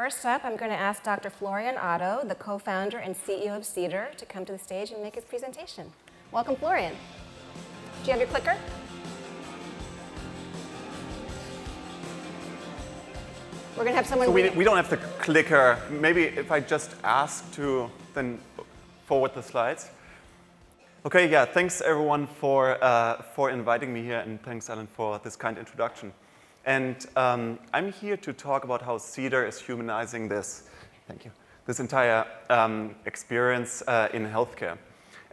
First up, I'm going to ask Dr. Florian Otto, the co-founder and CEO of Cedar, to come to the stage and make his presentation. Welcome, Florian. Do you have your clicker? We're going to have someone. So we don't have the clicker. Maybe if I just ask to then forward the slides. OK, yeah, thanks everyone for inviting me here, and thanks, Alan, for this kind introduction. And I'm here to talk about how Cedar is humanizing this entire experience in healthcare.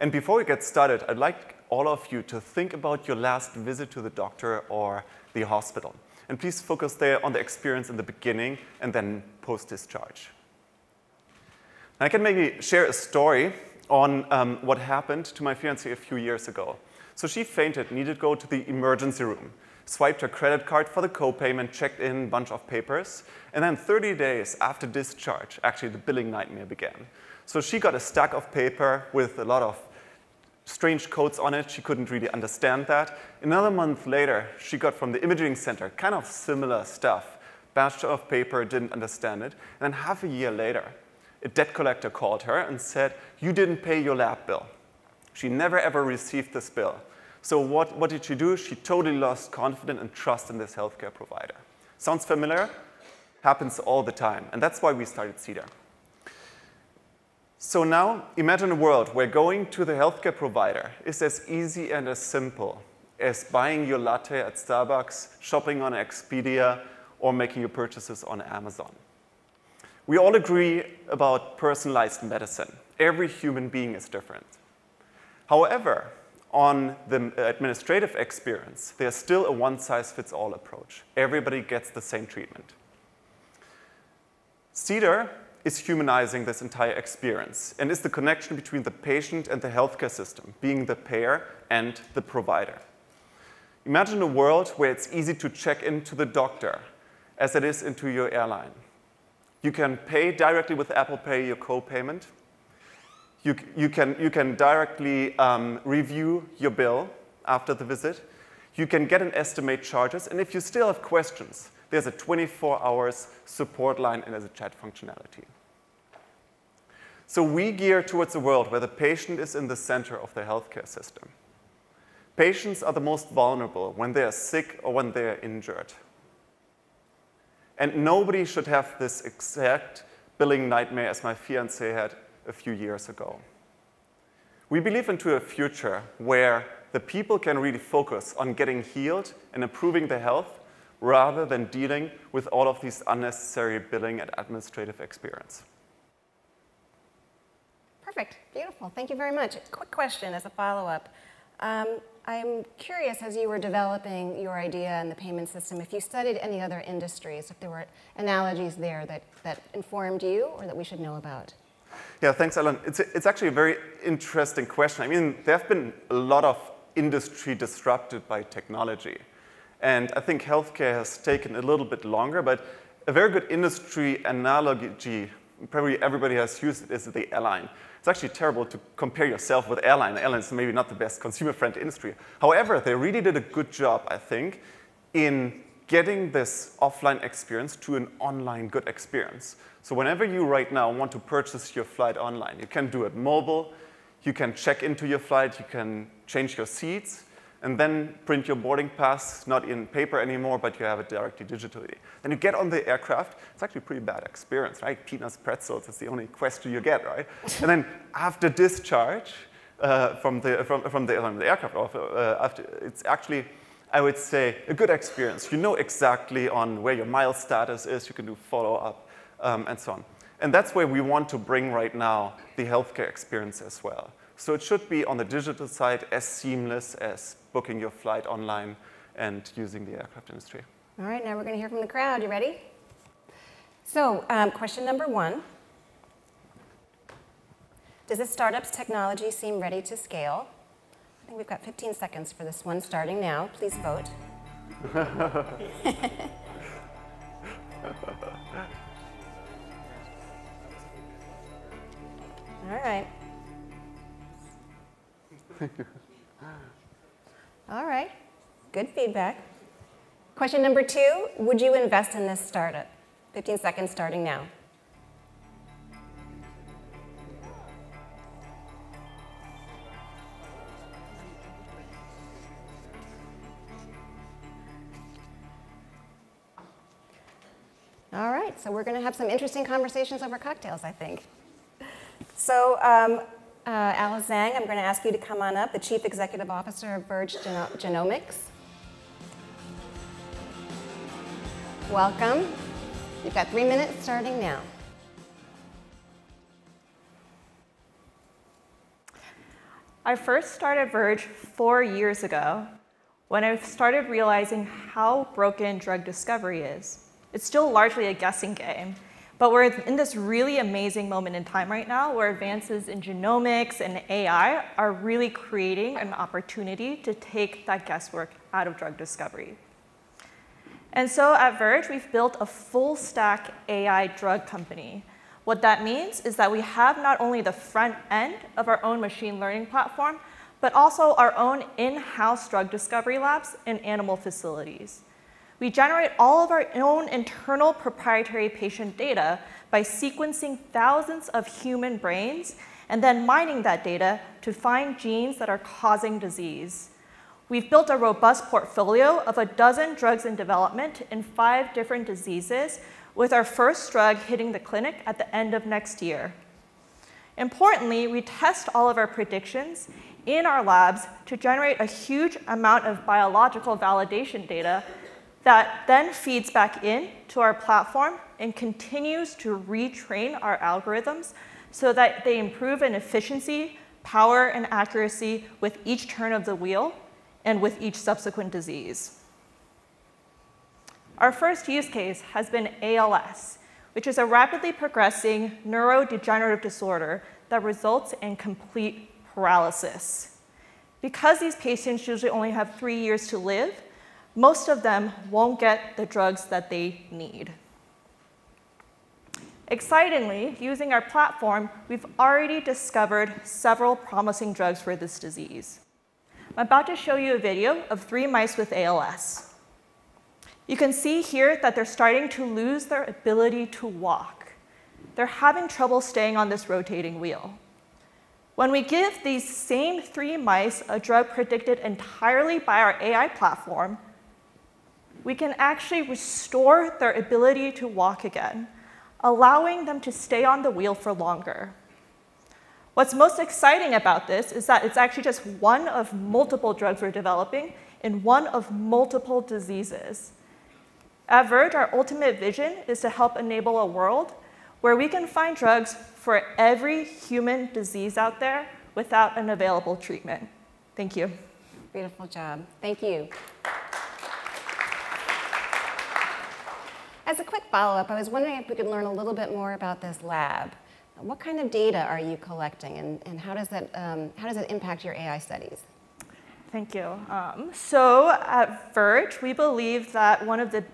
And before we get started, I'd like all of you to think about your last visit to the doctor or the hospital. And please focus there on the experience in the beginning and then post-discharge. I can maybe share a story on what happened to my fiancée a few years ago. So she fainted, needed to go to the emergency room, swiped her credit card for the co-payment, checked in a bunch of papers, and then 30 days after discharge, actually the billing nightmare began. So she got a stack of paper with a lot of strange codes on it. She couldn't really understand that. Another month later, she got from the imaging center kind of similar stuff. Batch of paper, didn't understand it. And then half a year later, a debt collector called her and said, "You didn't pay your lab bill." She never, ever received this bill. So what did she do? She totally lost confidence and trust in this healthcare provider. Sounds familiar? Happens all the time. And that's why we started Cedar. So now, imagine a world where going to the healthcare provider is as easy and as simple as buying your latte at Starbucks, shopping on Expedia, or making your purchases on Amazon. We all agree about personalized medicine. Every human being is different. However, on the administrative experience, there's still a one-size-fits-all approach. Everybody gets the same treatment. Cedar is humanizing this entire experience and is the connection between the patient and the healthcare system, being the payer and the provider. Imagine a world where it's easy to check into the doctor as it is into your airline. You can pay directly with Apple Pay your co-payment. You can directly review your bill after the visit. You can get an estimate charges. And if you still have questions, there's a 24-hour support line and there's a chat functionality. So we gear towards a world where the patient is in the center of the healthcare system. Patients are the most vulnerable when they are sick or when they are injured. And nobody should have this exact billing nightmare as my fiancée had a few years ago. We believe into a future where the people can really focus on getting healed and improving their health rather than dealing with all of these unnecessary billing and administrative experience. Perfect. Beautiful. Thank you very much. Quick question as a follow-up. I'm curious, as you were developing your idea and the payment system, if you studied any other industries, if there were analogies there that informed you or that we should know about. Yeah, thanks, Alan. It's actually a very interesting question. I mean, there have been a lot of industry disrupted by technology. And I think healthcare has taken a little bit longer, but a very good industry analogy, probably everybody has used it, is the airline. It's actually terrible to compare yourself with airline. Airline is maybe not the best consumer-friendly industry. However, they really did a good job, I think, in getting this offline experience to an online good experience. So whenever you right now want to purchase your flight online, you can do it mobile, you can check into your flight, you can change your seats, and then print your boarding pass, not in paper anymore, but you have it directly digitally. Then you get on the aircraft. It's actually a pretty bad experience, right? Peanuts, pretzels is the only question you get, right? And then after discharge from the aircraft, it's actually, I would say, a good experience. You know exactly on where your mile status is. You can do follow-up and so on. And that's where we want to bring right now the healthcare experience as well. So it should be on the digital side as seamless as booking your flight online and using the aircraft industry. All right, now we're going to hear from the crowd. You ready? So question number 1. Does this startup's technology seem ready to scale? I think we've got 15 seconds for this one starting now. Please vote. All right. All right, good feedback. Question number 2, would you invest in this startup? 15 seconds starting now. So we're going to have some interesting conversations over cocktails, I think. So Alice Zhang, I'm going to ask you to come on up, the Chief Executive Officer of Verge Genomics. Welcome. You've got 3 minutes starting now. I first started Verge 4 years ago when I started realizing how broken drug discovery is. It's still largely a guessing game, but we're in this really amazing moment in time right now where advances in genomics and AI are really creating an opportunity to take that guesswork out of drug discovery. And so at Verge, we've built a full stack AI drug company. What that means is that we have not only the front end of our own machine learning platform, but also our own in-house drug discovery labs in animal facilities. We generate all of our own internal proprietary patient data by sequencing thousands of human brains and then mining that data to find genes that are causing disease. We've built a robust portfolio of 12 drugs in development in 5 different diseases, with our first drug hitting the clinic at the end of next year. Importantly, we test all of our predictions in our labs to generate a huge amount of biological validation data that then feeds back in to our platform and continues to retrain our algorithms so that they improve in efficiency, power, and accuracy with each turn of the wheel and with each subsequent disease. Our first use case has been ALS, which is a rapidly progressing neurodegenerative disorder that results in complete paralysis. Because these patients usually only have 3 years to live, most of them won't get the drugs that they need. Excitingly, using our platform, we've already discovered several promising drugs for this disease. I'm about to show you a video of 3 mice with ALS. You can see here that they're starting to lose their ability to walk. They're having trouble staying on this rotating wheel. When we give these same 3 mice a drug predicted entirely by our AI platform, we can actually restore their ability to walk again, allowing them to stay on the wheel for longer. What's most exciting about this is that it's actually just one of multiple drugs we're developing in one of multiple diseases. At Verge, our ultimate vision is to help enable a world where we can find drugs for every human disease out there without an available treatment. Thank you. Beautiful job. Thank you. As a quick follow-up, I was wondering if we could learn a little bit more about this lab. What kind of data are you collecting, and how does it impact your AI studies? Thank you. So at Verge, we believe that one of the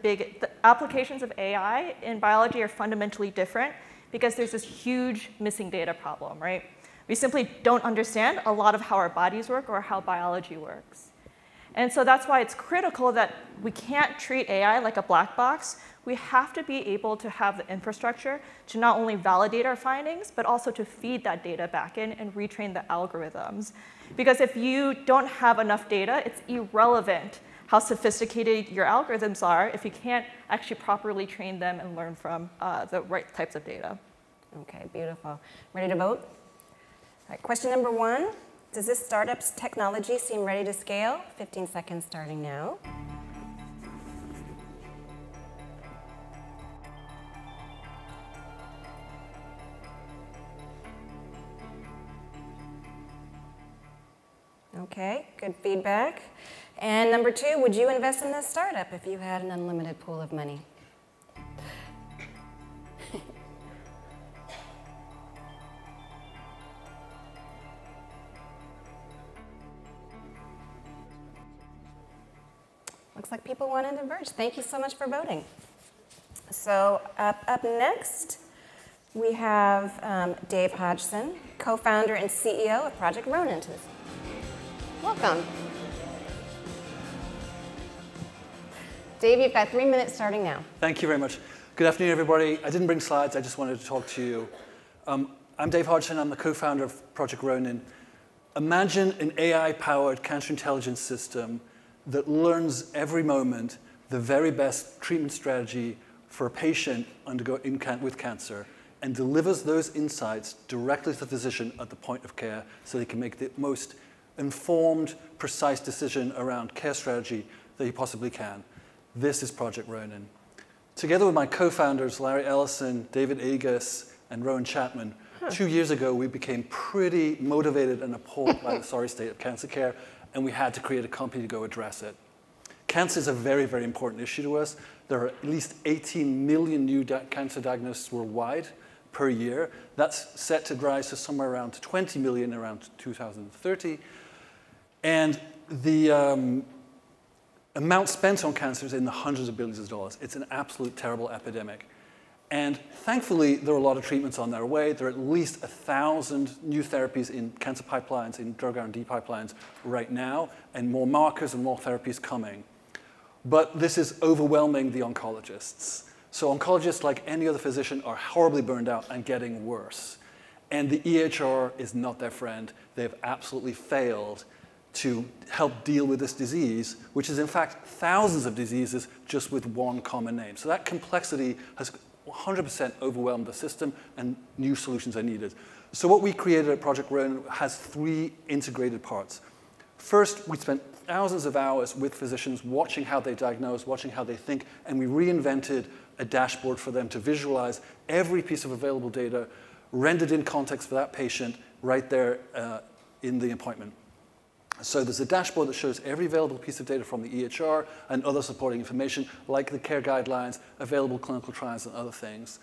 applications of AI in biology are fundamentally different because there's this huge missing data problem, right? We simply don't understand a lot of how our bodies work or how biology works. And so that's why it's critical that we can't treat AI like a black box. We have to be able to have the infrastructure to not only validate our findings, but also to feed that data back in and retrain the algorithms. Because if you don't have enough data, it's irrelevant how sophisticated your algorithms are if you can't actually properly train them and learn from the right types of data. OK, beautiful. Ready to vote? All right, question number 1. Does this startup's technology seem ready to scale? 15 seconds starting now. OK, good feedback. And number 2, would you invest in this startup if you had an unlimited pool of money? Looks like people wanted to Verge. Thank you so much for voting. So up next, we have Dave Hodgson, co-founder and CEO of Project Ronin. Welcome. Dave, you've got 3 minutes starting now. Thank you very much. Good afternoon, everybody. I didn't bring slides. I just wanted to talk to you. I'm Dave Hodgson. I'm the co-founder of Project Ronin. Imagine an AI-powered counterintelligence system that learns every moment the very best treatment strategy for a patient with cancer and delivers those insights directly to the physician at the point of care so they can make the most informed, precise decision around care strategy that you possibly can. This is Project Ronin. Together with my co-founders, Larry Ellison, David Agus, and Rowan Chapman, 2 years ago, we became pretty motivated and appalled by the sorry state of cancer care, and we had to create a company to go address it. Cancer is a very, very important issue to us. There are at least 18 million new cancer diagnoses worldwide per year. That's set to rise to somewhere around 20 million around 2030. And the amount spent on cancer is in the hundreds of billions of dollars. It's an absolute terrible epidemic. And thankfully, there are a lot of treatments on their way. There are at least 1,000 new therapies in cancer pipelines, in drug R&D pipelines right now, and more markers and more therapies coming. But this is overwhelming the oncologists. So oncologists, like any other physician, are horribly burned out and getting worse. And the EHR is not their friend. They've absolutely failed to help deal with this disease, which is in fact thousands of diseases just with one common name. So that complexity has 100% overwhelmed the system, and new solutions are needed. So what we created at Project Ronin has 3 integrated parts. First, we spent thousands of hours with physicians watching how they diagnose, watching how they think, and we reinvented a dashboard for them to visualize every piece of available data rendered in context for that patient right there in the appointment. So there's a dashboard that shows every available piece of data from the EHR and other supporting information, like the care guidelines, available clinical trials, and other things.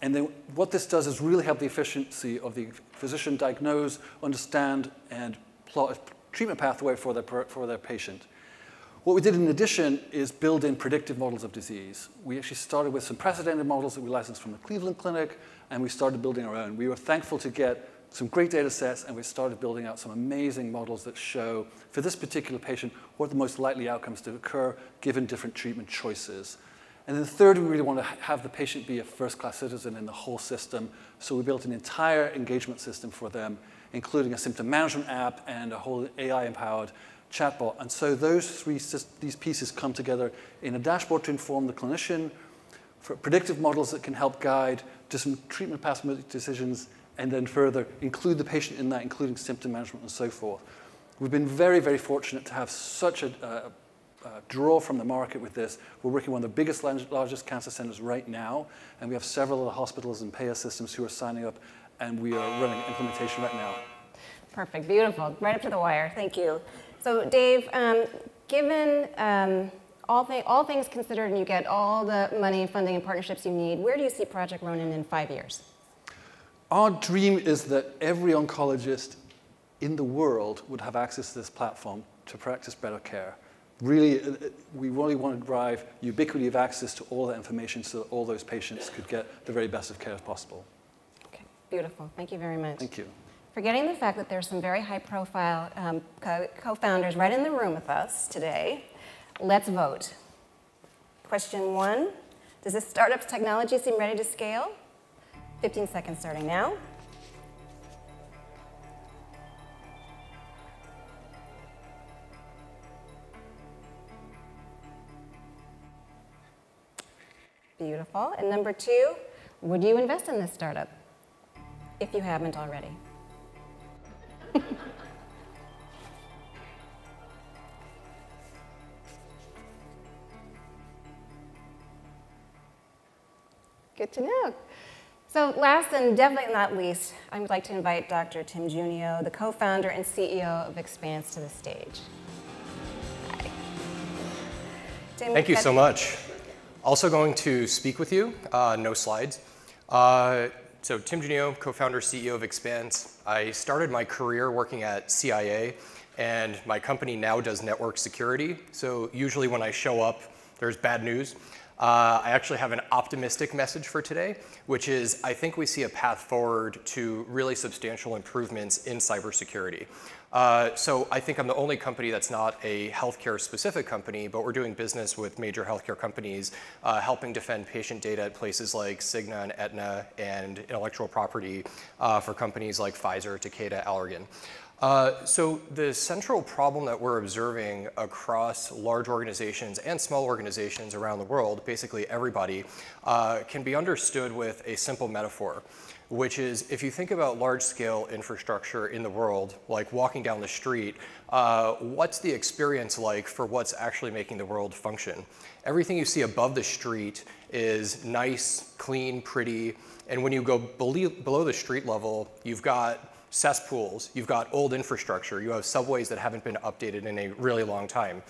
And then what this does is really help the efficiency of the physician diagnose, understand, and plot a treatment pathway for their patient. What we did in addition is build in predictive models of disease. We actually started with some precedented models that we licensed from the Cleveland Clinic, and we started building our own. We were thankful to get some great data sets, and we started building out some amazing models that show, for this particular patient, what are the most likely outcomes to occur given different treatment choices. And then third, we really want to have the patient be a first-class citizen in the whole system, so we built an entire engagement system for them, including a symptom management app and a whole AI-empowered chatbot. And so these pieces come together in a dashboard to inform the clinician, for predictive models that can help guide to some treatment pathway decisions, and then further include the patient in that, including symptom management and so forth. We've been very, very fortunate to have such a draw from the market with this. We're working with one of the biggest, largest cancer centers right now, and we have several other hospitals and payer systems who are signing up, and we are running implementation right now. Perfect, beautiful, right up to the wire, thank you. So Dave, given all things considered and you get all the money, funding, and partnerships you need, where do you see Project Ronin in 5 years? Our dream is that every oncologist in the world would have access to this platform to practice better care. Really, we really want to drive ubiquity of access to all that information so that all those patients could get the very best of care as possible. Okay, beautiful. Thank you very much. Thank you. Forgetting the fact that there's some very high-profile co-founders right in the room with us today, let's vote. Question 1, does this startup's technology seem ready to scale? 15 seconds starting now. Beautiful. And number 2, would you invest in this startup if you haven't already? Good to know. So last and definitely not least, I would like to invite Dr. Tim Junio, the co-founder and CEO of Expanse, to the stage. Hi. Tim, thank you so much. Also going to speak with you, no slides. So Tim Junio, co-founder, CEO of Expanse. I started my career working at CIA, and my company now does network security. So usually when I show up, there's bad news. I actually have an optimistic message for today, which is I think we see a path forward to really substantial improvements in cybersecurity. So I think I'm the only company that's not a healthcare specific company, but we're doing business with major healthcare companies, helping defend patient data at places like Cigna and Aetna, and intellectual property for companies like Pfizer, Takeda, Allergan. So the central problem that we're observing across large organizations and small organizations around the world, basically everybody, can be understood with a simple metaphor, which is if you think about large-scale infrastructure in the world, like walking down the street, what's the experience like for what's actually making the world function? Everything you see above the street is nice, clean, pretty, and when you go below the street level, you've got cesspools, you've got old infrastructure, you have subways that haven't been updated in a really long time.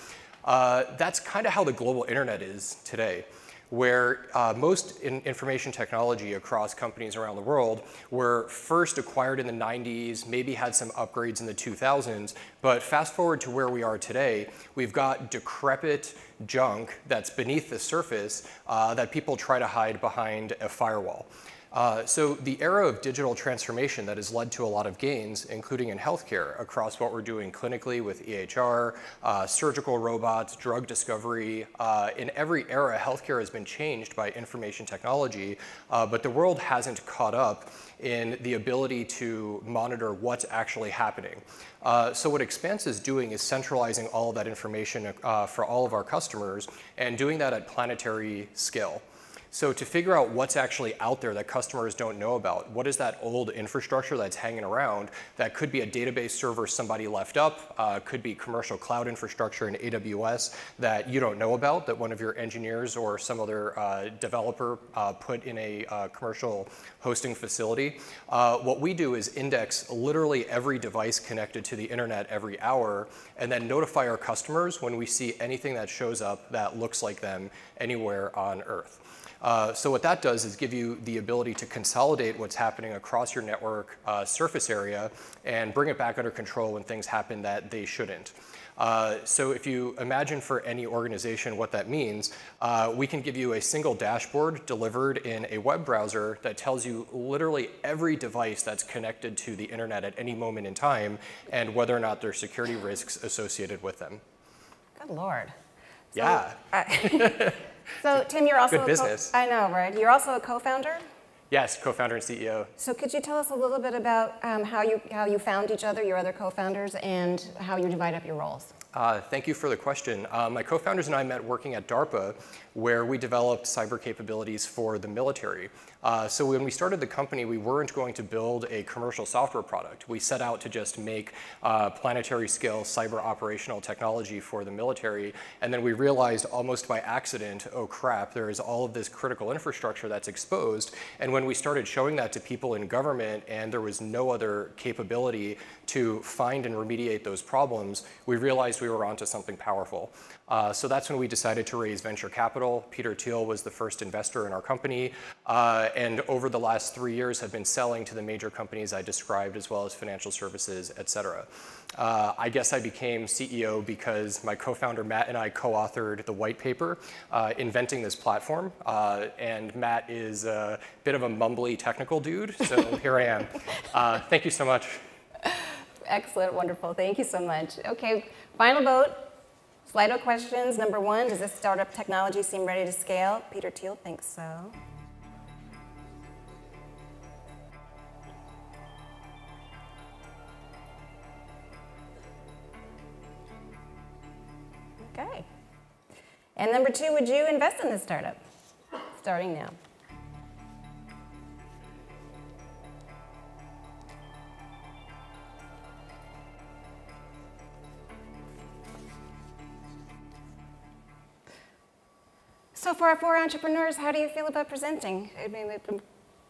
That's kind of how the global internet is today, where most information technology across companies around the world were first acquired in the 90s, maybe had some upgrades in the 2000s, but fast forward to where we are today, we've got decrepit junk that's beneath the surface that people try to hide behind a firewall. So the era of digital transformation that has led to a lot of gains, including in healthcare, across what we're doing clinically with EHR, surgical robots, drug discovery. In every era, healthcare has been changed by information technology, but the world hasn't caught up in the ability to monitor what's actually happening. So what Expanse is doing is centralizing all of that information for all of our customers and doing that at planetary scale. So to figure out what's actually out there that customers don't know about, what is that old infrastructure that's hanging around that could be a database server somebody left up, could be commercial cloud infrastructure in AWS that you don't know about, that one of your engineers or some other developer put in a commercial hosting facility. What we do is index literally every device connected to the internet every hour and then notify our customers when we see anything that shows up that looks like them anywhere on Earth. So what that does is give you the ability to consolidate what's happening across your network surface area and bring it back under control when things happen that they shouldn't. So if you imagine for any organization what that means, we can give you a single dashboard delivered in a web browser that tells you literally every device that's connected to the internet at any moment in time and whether or not there are security risks associated with them. Good Lord. So, Yeah. So Tim, you're also good business. I know, right? You're also a co-founder? Yes, co-founder and CEO. So could you tell us a little bit about how you found each other, your other co-founders, and how you divide up your roles? Thank you for the question. My co-founders and I met working at DARPA, where we developed cyber capabilities for the military. So when we started the company, we weren't going to build a commercial software product. We set out to just make planetary scale cyber operational technology for the military. And then we realized almost by accident, oh crap, there is all of this critical infrastructure that's exposed. And when we started showing that to people in government and there was no other capability to find and remediate those problems, we realized we were onto something powerful. So that's when we decided to raise venture capital. Peter Thiel was the first investor in our company, and over the last 3 years have been selling to the major companies I described, as well as financial services, et cetera. I guess I became CEO because my co-founder Matt and I co-authored the white paper inventing this platform, and Matt is a bit of a mumbly technical dude, so here I am. Thank you so much. Excellent, wonderful. Thank you so much. Okay, final vote. Slido questions. Number 1, does this startup technology seem ready to scale? Peter Thiel thinks so. Okay. And number 2, would you invest in this startup? Starting now. So for our 4 entrepreneurs, how do you feel about presenting? I mean,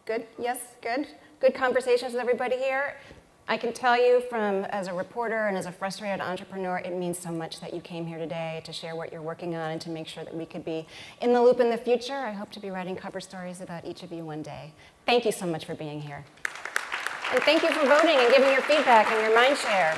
good? Yes? Good? Good conversations with everybody here? I can tell you as a reporter and as a frustrated entrepreneur, it means so much that you came here today to share what you're working on and to make sure that we could be in the loop in the future. I hope to be writing cover stories about each of you one day. Thank you so much for being here. And thank you for voting and giving your feedback and your mind share.